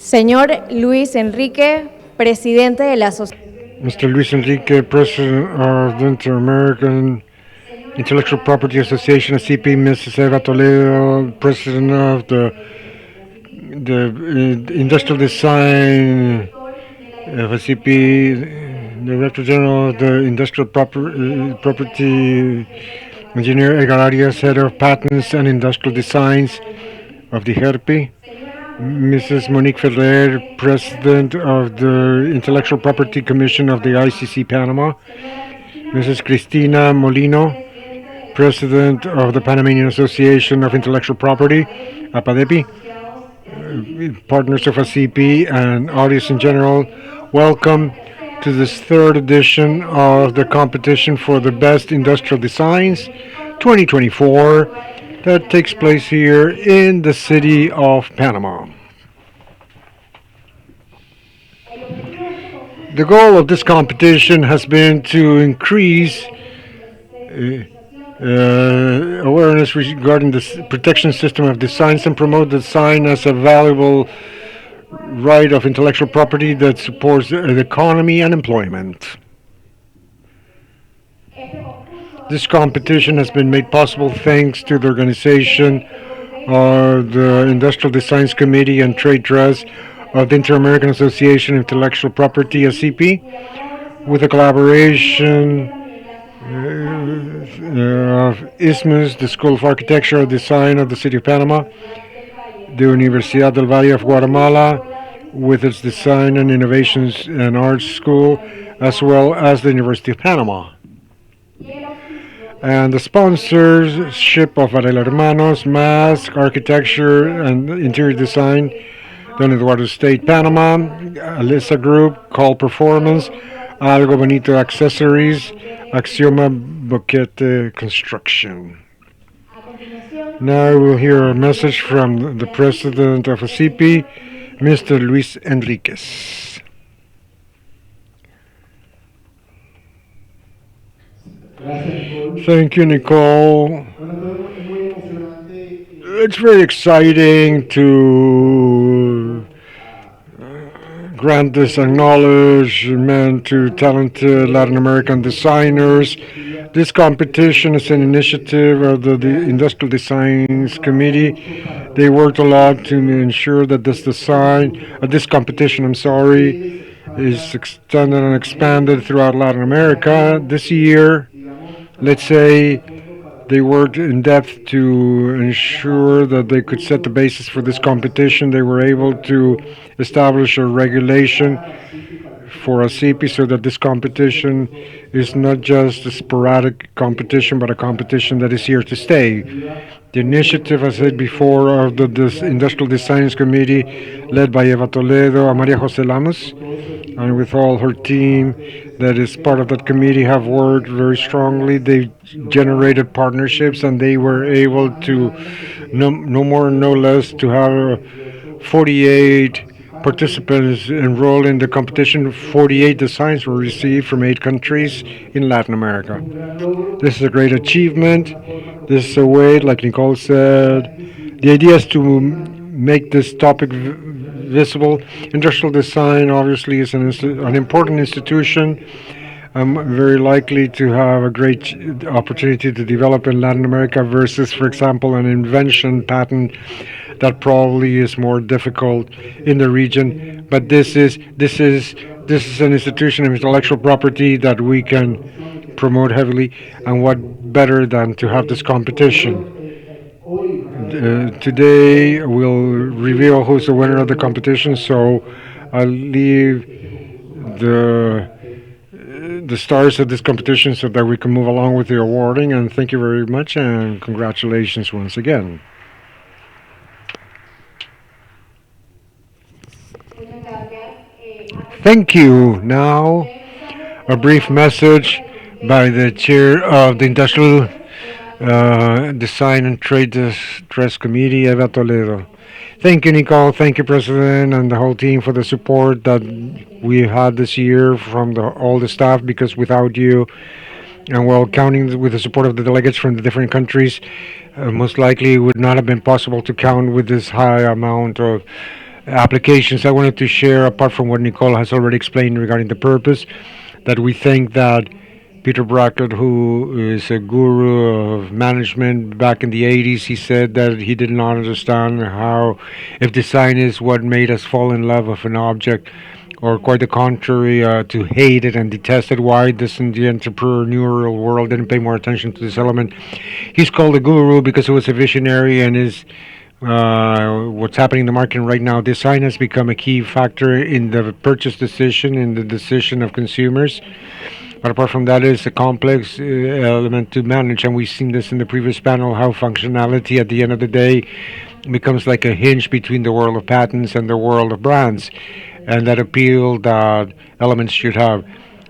Señor Luis Enrique, presidente de la Asociación. Mr. Luis Enrique, President of the Inter-American Intellectual Property Association, ASIPI, Mrs. Eva Toledo, President of the Industrial Design of ASIPI, Director General of the Industrial Property Engineer Edgar Arias, Head of Patents and Industrial Designs of the HERPI, Mrs. Monique Ferrer, President of the Intellectual Property Commission of the ICC Panama, Mrs. Cristina Molino, President of the Panamanian Association of Intellectual Property, APADEPI, partners of ASIPI, and audience in general. Welcome to this third edition of the competition for the best industrial designs 2024 that takes place here in the city of Panama. The goal of this competition has been to increase awareness regarding the protection system of designs and promote design as a valuable right of intellectual property that supports the economy and employment. This competition has been made possible thanks to the organization of the Industrial Designs Committee and Trade Trust of the Inter-American Association of Intellectual Property, ASIPI, with the collaboration of ISMUS, the School of Architecture and Design of the City of Panama, the Universidad del Valle of Guatemala, with its Design and Innovations and Arts School, as well as the University of Panama. And the sponsorship of Varela Hermanos, Mask, Architecture and Interior Design, Don Eduardo State, Panama, Alisa Group, Call Performance, Algo Bonito Accessories, Axioma Boquete Construction. Now we'll hear a message from the president of ASIPI, Mr. Luis Enriquez. Thank you, Nicole. It's very exciting to grant this acknowledgement to talented Latin American designers. This competition is an initiative of the Industrial Designs Committee. They worked a lot to ensure that this competition, is extended and expanded throughout Latin America. This year, let's say, they worked in depth to ensure that they could set the basis for this competition. They were able to establish a regulation for ASIPI so that this competition is not just a sporadic competition, but a competition that is here to stay. The initiative, as I said before, of the Industrial Designs Committee, led by Eva Toledo and Maria Jose Lamus, and with all her team that is part of that committee, have worked very strongly. They generated partnerships, and they were able to, no more, no less, to have 48 participants enrolled in the competition. 48 designs were received from 8 countries in Latin America. This is a great achievement. This is a way, like Nicole said, the idea is to make this topic visible. Industrial design obviously is an important institution. Very likely to have a great opportunity to develop in Latin America versus, for example, an invention patent that probably is more difficult in the region. But this is an institution of intellectual property that we can promote heavily, and what better than to have this competition. Today we'll reveal who's the winner of the competition, so I'll leave the stars of this competition so that we can move along with the awarding. And thank you very much, and congratulations once again. Thank you. Now, a brief message by the chair of the Industrial Design and Trade Trust Committee, Eva Toledo. Thank you, Nicole. Thank you, President, and the whole team for the support that we had this year from all the staff, because without you, and while counting with the support of the delegates from the different countries, most likely it would not have been possible to count with this high amount of applications. I wanted to share, apart from what Nicole has already explained regarding the purpose, that we think that Peter Brackett, who is a guru of management back in the 80s, he said that he did not understand how, if design is what made us fall in love with an object, or quite the contrary, to hate it and detest it, why doesn't the entrepreneurial world didn't pay more attention to this element? He's called a guru because he was a visionary and is what's happening in the market right now. Design has become a key factor in the purchase decision, in the decision of consumers. But apart from that, it's a complex element to manage, and we've seen this in the previous panel how functionality at the end of the day becomes like a hinge between the world of patents and the world of brands, and that appeal that elements should have.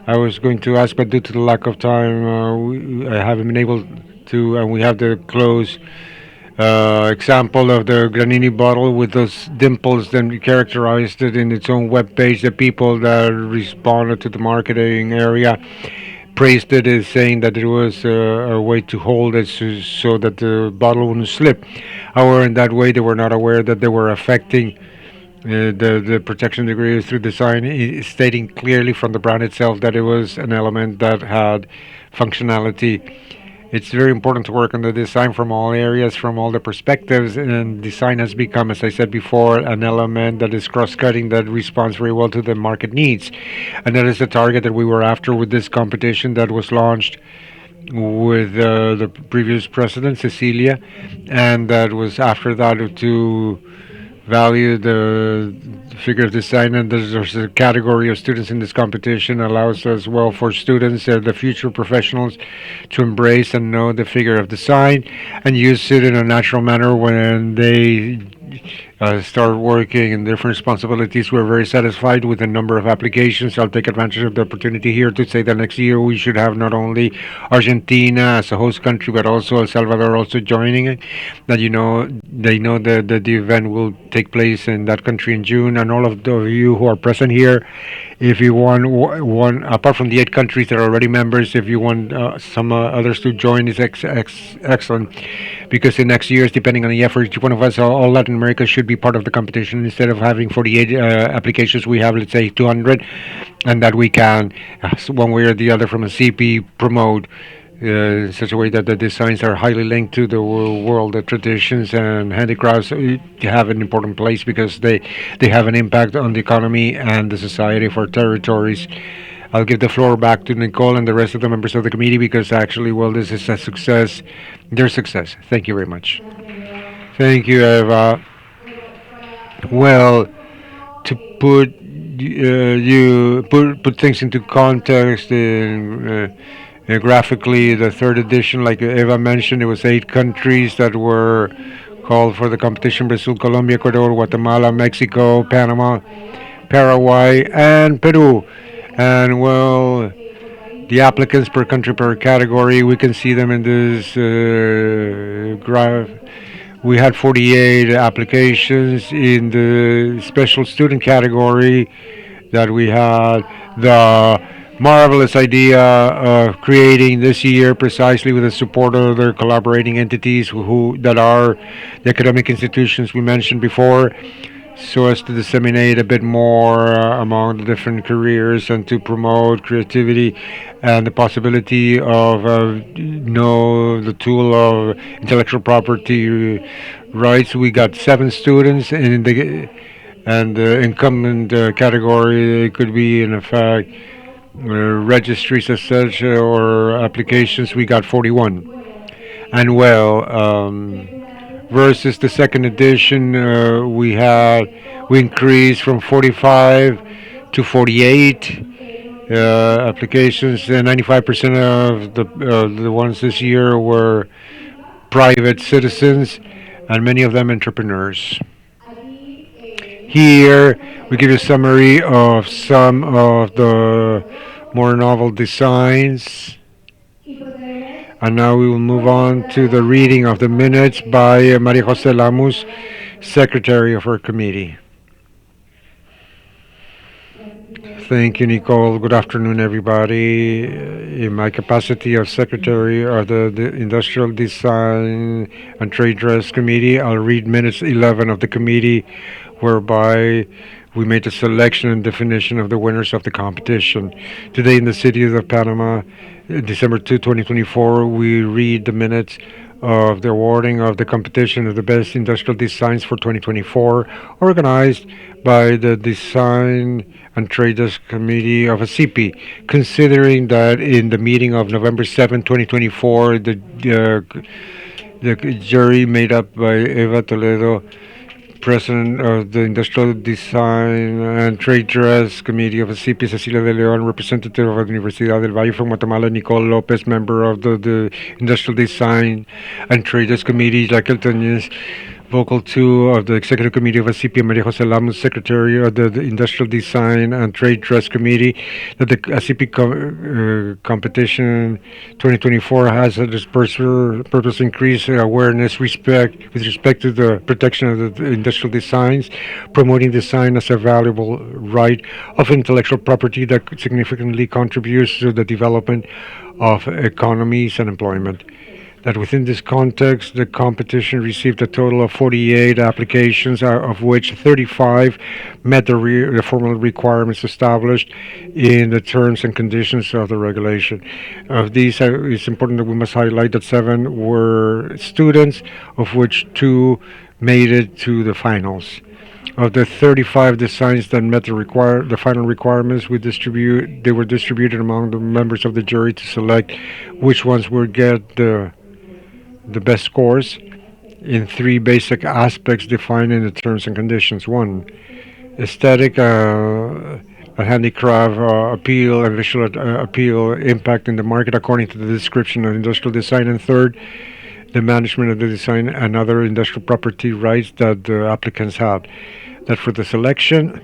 I was going to ask, but due to the lack of time, I haven't been able to, and we have the close example of the Granini bottle with those dimples. Then characterized it in its own web page. The people that responded to the marketing area praised it as saying that it was a way to hold it so that the bottle wouldn't slip. However, in that way, they were not aware that they were affecting the protection degree through design, stating clearly from the brand itself that it was an element that had functionality. It's very important to work on the design from all areas, from all the perspectives, and design has become, as I said before, an element that is cross-cutting, that responds very well to the market needs. And that is the target that we were after with this competition that was launched with the previous president, Cecilia, and that was after that to value the figure of design, and there's a category of students in this competition allows as well for students, the future professionals, to embrace and know the figure of design and use it in a natural manner when they start working in different responsibilities. We're very satisfied with the number of applications. I'll take advantage of the opportunity here to say that next year we should have not only Argentina as a host country, but also El Salvador also joining it. That they know that the event will take place in that country in June, and all of you who are present here, if you want one, apart from the 8 countries that are already members, if you want some others to join, is excellent, because in next years, depending on the effort, each one of us, all Latin America should be part of the competition. Instead of having 48 applications, we have, let's say, 200, and that we can, one way or the other, from a CP, promote in such a way that the designs are highly linked to the world. The traditions and handicrafts have an important place because they have an impact on the economy and the society of our territories. I'll give the floor back to Nicole and the rest of the members of the committee because actually, well, this is a success, their success. Thank you very much. Thank you, Eva. Well, to put things into context graphically, the third edition, like Eva mentioned, it was 8 countries that were called for the competition: Brazil, Colombia, Ecuador, Guatemala, Mexico, Panama, Paraguay, and Peru. And well, the applicants per country per category, we can see them in this graph. We had 48 applications in the special student category. That we had the marvelous idea of creating this year, precisely with the support of other collaborating entities who that are the academic institutions we mentioned before, so as to disseminate a bit more among the different careers and to promote creativity and the possibility of know the tool of intellectual property rights. We got 7 students in the and the incumbent category. It could be in effect registries as such or applications. We got 41, and well, versus the second edition, we increased from 45 to 48 applications, and 95% of the ones this year were private citizens, and many of them entrepreneurs. Here we give you a summary of some of the more novel designs. And now we will move on to the reading of the minutes by Maria Jose Lamus, Secretary of our committee. Thank you, Nicole. Good afternoon, everybody. In my capacity of Secretary of the Industrial Design and Trade Dress Committee, I'll read minutes 11 of the committee, whereby we made the selection and definition of the winners of the competition. Today in the city of Panama, December 2, 2024, we read the minutes of the awarding of the competition of the best industrial designs for 2024, organized by the Design and Traders Committee of ASIPI, considering that in the meeting of November 7, 2024, the jury made up by Eva Toledo, President of the Industrial Design and Trade Dress Committee of ASIPI, Cecilia de Leon, representative of the Universidad del Valle from Guatemala, Nicole Lopez, member of the Industrial Design and Trade Dress Committee, Jaquel Toñez, Vocal 2 of the Executive Committee of ASIPI, Maria Jose Lamus, Secretary of the Industrial Design and Trade Dress Committee, that the ASIPI competition 2024 has as its purpose increase awareness with respect to the protection of the industrial designs, promoting design as a valuable right of intellectual property that significantly contributes to the development of economies and employment. That within this context, the competition received a total of 48 applications, of which 35 met the formal requirements established in the terms and conditions of the regulation. Of these, it's important that we must highlight that 7 were students, of which 2 made it to the finals. Of the 35 designs that met the final requirements, they were distributed among the members of the jury to select which ones would get the best scores in 3 basic aspects defined in the terms and conditions. 1, aesthetic, handicraft appeal, and visual appeal impact in the market according to the description of industrial design. And 3rd, the management of the design and other industrial property rights that the applicants had. That for the selection,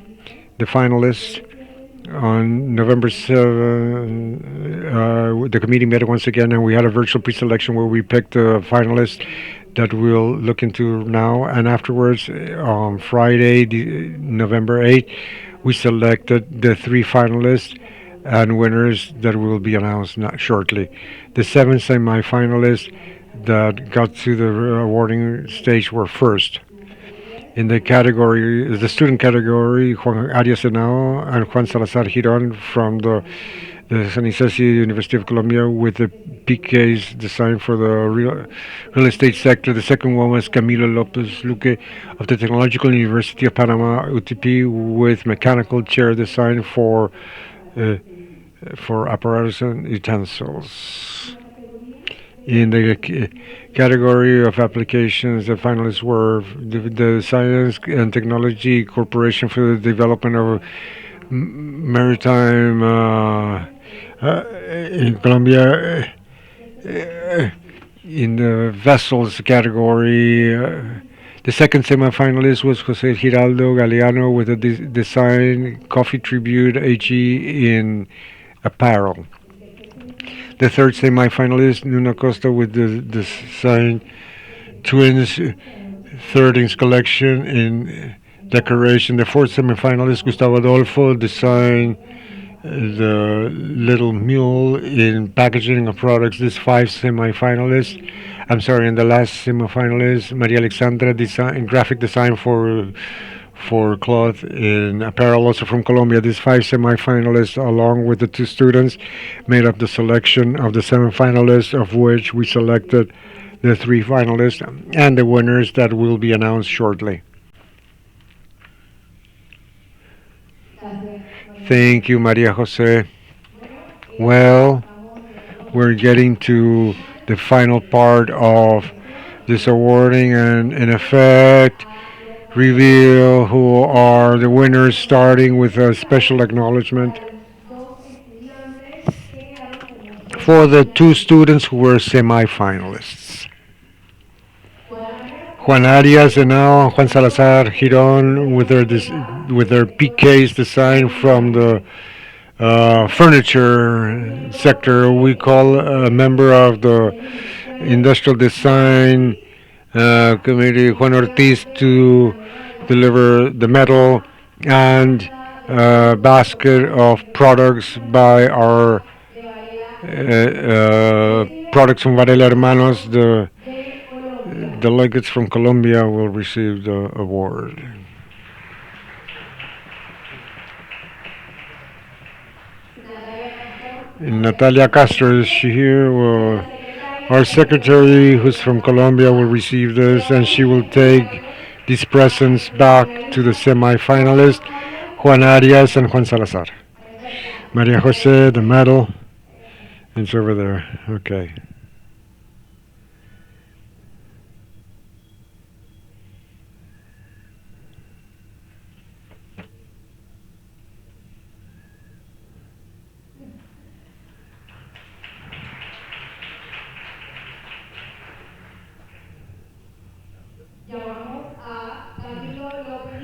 the finalists on November 7, the committee met once again, and we had a virtual pre-selection where we picked the finalists that we'll look into now. And afterwards, on Friday, November 8, we selected the 3 finalists and winners that will be announced shortly. The 7 semi-finalists that got to the awarding stage were first. In the student category, Juan Arias Henao and Juan Salazar Giron from the San Isidro University of Colombia with the PKs designed for the real estate sector. The second one was Camilo Lopez Luque of the Technological University of Panama, UTP, with mechanical chair design for apparatus and utensils. In the category of applications, the finalists were the Science and Technology Corporation for the development of maritime in Colombia. In the vessels category, the second semifinalist was Jose Giraldo Galeano with the design Coffee Tribute AG in apparel. The third semi-finalist, Nuno Costa, with the design Twins 30s collection in decoration. The fourth semi-finalist, Gustavo Adolfo, design the little mule in packaging of products. These 5 semi-finalists. And the last semi-finalist, Maria Alexandra, graphic design for cloth in apparel, also from Colombia. These 5 semi-finalists, along with the 2 students, made up the selection of the 7 finalists, of which we selected the 3 finalists and the winners that will be announced shortly. Thank you, Maria Jose. Well, we're getting to the final part of this awarding, and in effect, reveal who are the winners, starting with a special acknowledgement for the 2 students who were semi-finalists. Juan Arias and now Juan Salazar Giron with their PKs designed from the furniture sector. We call a member of the Industrial Design Committee, Juan Ortiz, to deliver the medal, and basket of products by our products from Varela Hermanos. The delegates from Colombia will receive the award. And Natalia Castro, is she here? Well, our secretary, who's from Colombia, will receive this, and she will take these presents back to the semi-finalists, Juan Arias and Juan Salazar. Maria Jose, the medal, it's over there. Okay.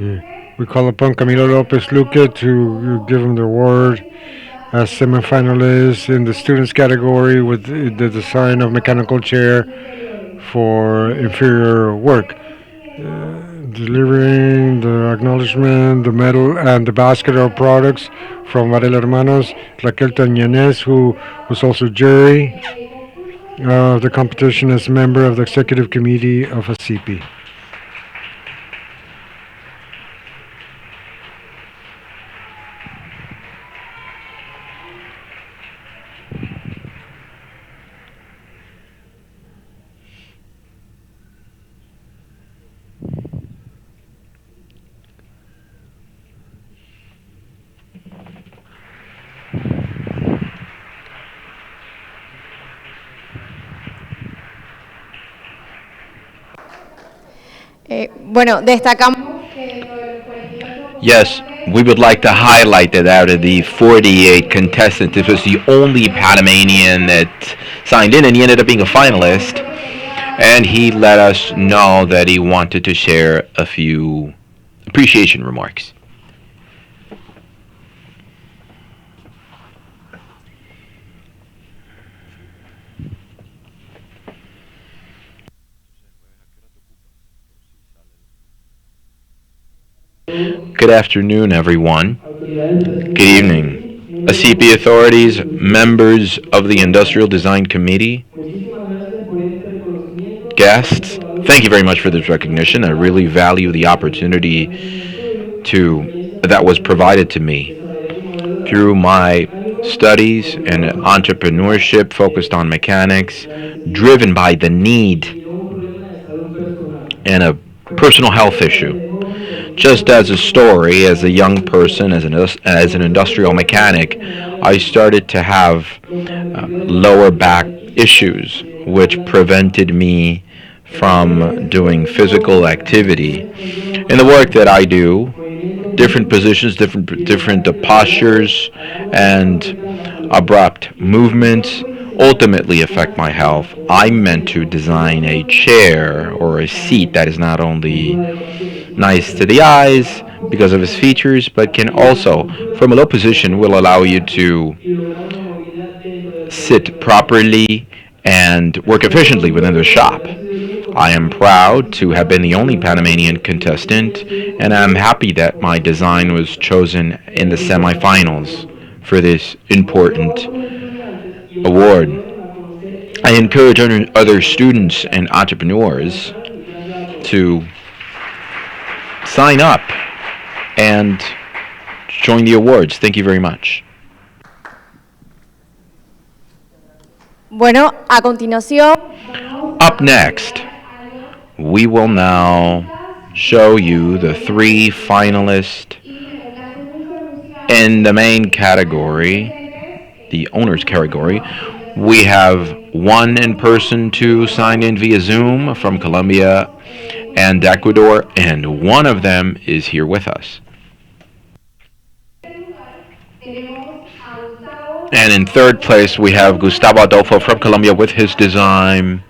Yeah. We call upon Camilo Lopez Luque to give him the award as semifinalist in the students category with the design of mechanical chair for inferior work. Delivering the acknowledgement, the medal, and the basket of products from Varela Hermanos, Raquel Tañanes, who was also jury of the competition as member of the executive committee of ASIPI. Bueno, destacamos. Yes, we would like to highlight that out of the 48 contestants, this was the only Panamanian that signed in, and he ended up being a finalist. And he let us know that he wanted to share a few appreciation remarks. Good afternoon, everyone. Good evening. ASIPI authorities, members of the Industrial Design Committee, guests, thank you very much for this recognition. I really value the opportunity that was provided to me through my studies and entrepreneurship focused on mechanics, driven by the need and a personal health issue. Just as a story, as a young person, as an industrial mechanic, I started to have lower back issues, which prevented me from doing physical activity. In the work that I do, different positions, different postures, and abrupt movements ultimately affect my health. I'm meant to design a chair or a seat that is not only nice to the eyes because of its features, but can also, from a low position, will allow you to sit properly and work efficiently within the shop. I am proud to have been the only Panamanian contestant, and I'm happy that my design was chosen in the semifinals for this important award. I encourage other students and entrepreneurs to sign up and join the awards. Thank you very much. Bueno, a continuación. Up next, we will now show you the three finalists in the main category, the owner's category. We have one in person, two signed in via Zoom from Colombia and Ecuador, and one of them is here with us. And in third place, we have Gustavo Adolfo from Colombia with his design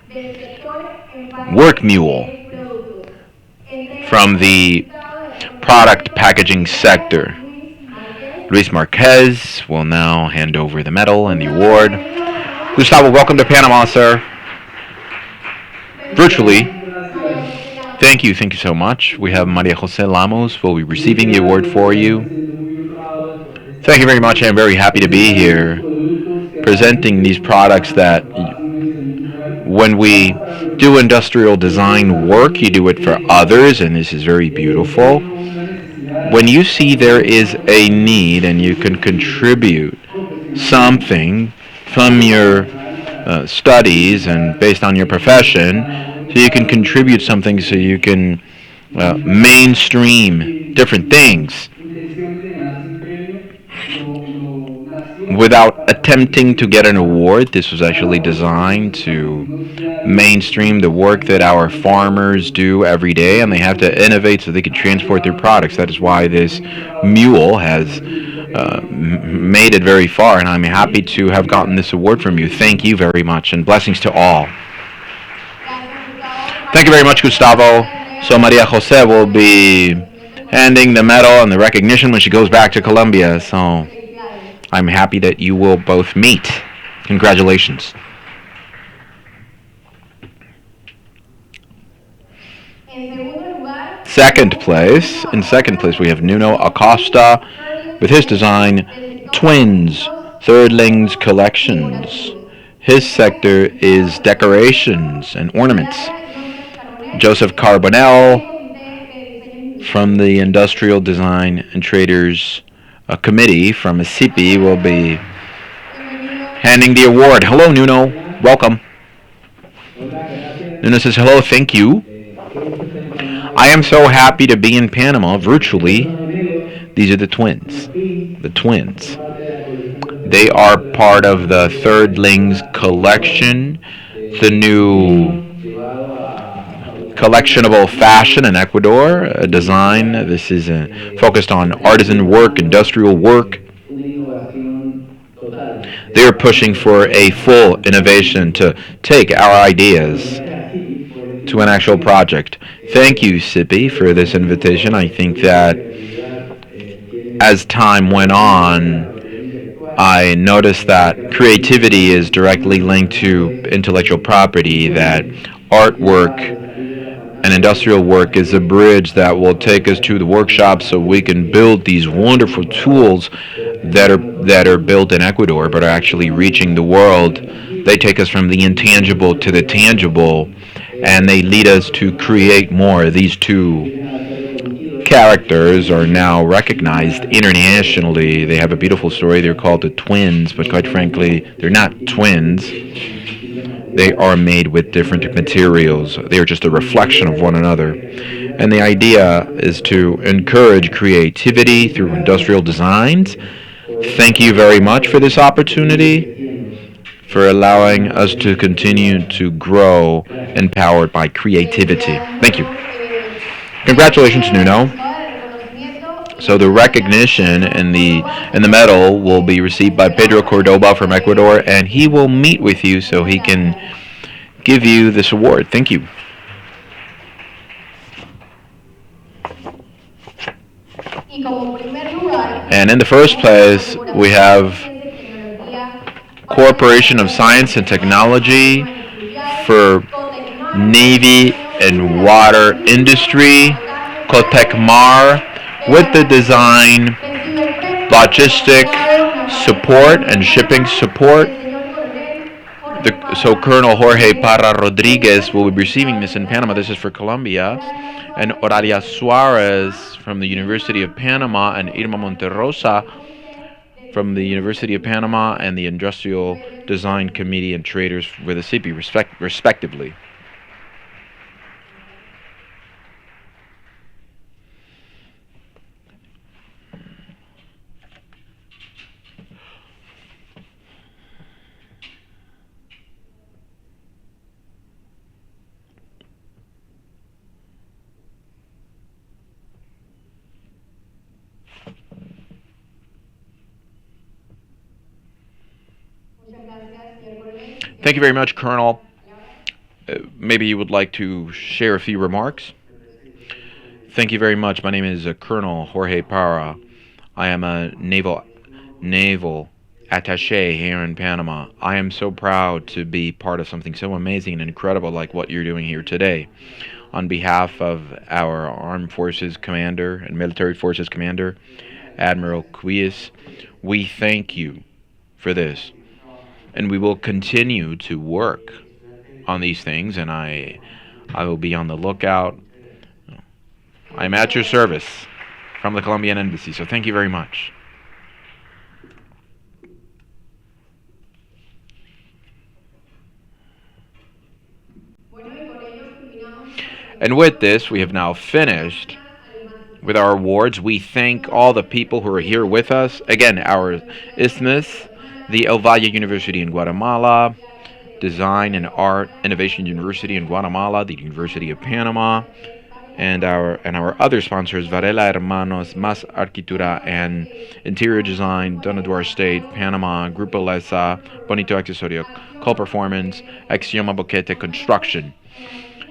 Work Mule from the product packaging sector. Luis Marquez will now hand over the medal and the award. Gustavo, welcome to Panama, sir. Virtually. Thank you so much. We have Maria Jose Lamos will be receiving the award for you. Thank you very much. I'm very happy to be here presenting these products that when we do industrial design work, you do it for others, and this is very beautiful. When you see there is a need and you can contribute something from your studies and based on your profession, so you can contribute something so you can mainstream different things without attempting to get an award. This was actually designed to mainstream the work that our farmers do every day, and they have to innovate so they can transport their products. That is why this mule has made it very far, and I'm happy to have gotten this award from you. Thank you very much, and blessings to all. Thank you very much, Gustavo. So Maria Jose will be handing the medal and the recognition when she goes back to Colombia. So I'm happy that you will both meet. Congratulations. Second place. In second place, we have Nuno Acosta with his design, Twins, Thirdlings Collections. His sector is decorations and ornaments. Joseph Carbonell from the Industrial Design and Traders Committee from ASIPI will be handing the award. Hello, Nuno. Welcome. Nuno says, hello, thank you. I am so happy to be in Panama virtually. These are the twins. The twins. They are part of the Thirdlings collection, the new collectionable fashion in Ecuador, a design. This is focused on artisan work, industrial work. They're pushing for a full innovation to take our ideas to an actual project. Thank you, ASIPI, for this invitation. I think that as time went on, I noticed that creativity is directly linked to intellectual property, that artwork and industrial work is a bridge that will take us to the workshop so we can build these wonderful tools that are built in Ecuador but are actually reaching the world. They take us from the intangible to the tangible, and they lead us to create more. These two characters are now recognized internationally. They have a beautiful story. They're called the twins, but quite frankly, they're not twins. They are made with different materials. They are just a reflection of one another. And the idea is to encourage creativity through industrial designs. Thank you very much for this opportunity, for allowing us to continue to grow empowered by creativity. Thank you. Congratulations, Nuno. So the recognition and the medal will be received by Pedro Cordoba from Ecuador, and he will meet with you so he can give you this award. Thank you. And in the first place, we have Corporation of Science and Technology for Navy and Water Industry, Cotecmar, with the design, logistic support, and shipping support. So Colonel Jorge Parra Rodriguez will be receiving this in Panama. This is for Colombia. And Oralia Suarez from the University of Panama, and Irma Monterrosa from the University of Panama and the Industrial Design Committee and Traders with ASIPI, respectively. Thank you very much, Colonel. Maybe you would like to share a few remarks? Thank you very much. My name is Colonel Jorge Parra. I am a naval attaché here in Panama. I am so proud to be part of something so amazing and incredible like what you're doing here today. On behalf of our Armed Forces Commander and Military Forces Commander Admiral Quies. We thank you for this, and we will continue to work on these things, and I will be on the lookout. I'm at your service from the Colombian Embassy, so thank you very much. And with this, we have now finished with our awards. We thank all the people who are here with us. Again, our isthmus, the El Valle University in Guatemala, Design and Art Innovation University in Guatemala, the University of Panama, and our other sponsors, Varela Hermanos, Mas Arquitectura and Interior Design, Donadua State, Panama, Grupo Lesa, Bonito Accesorio, Col Performance, Axioma Boquete Construction.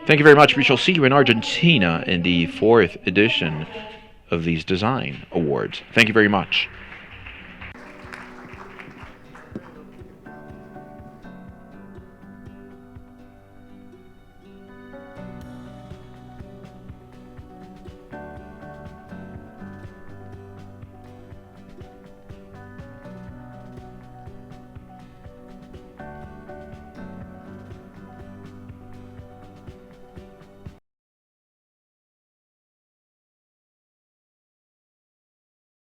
Thank you very much. We shall see you in Argentina in the 4th edition of these design awards. Thank you very much.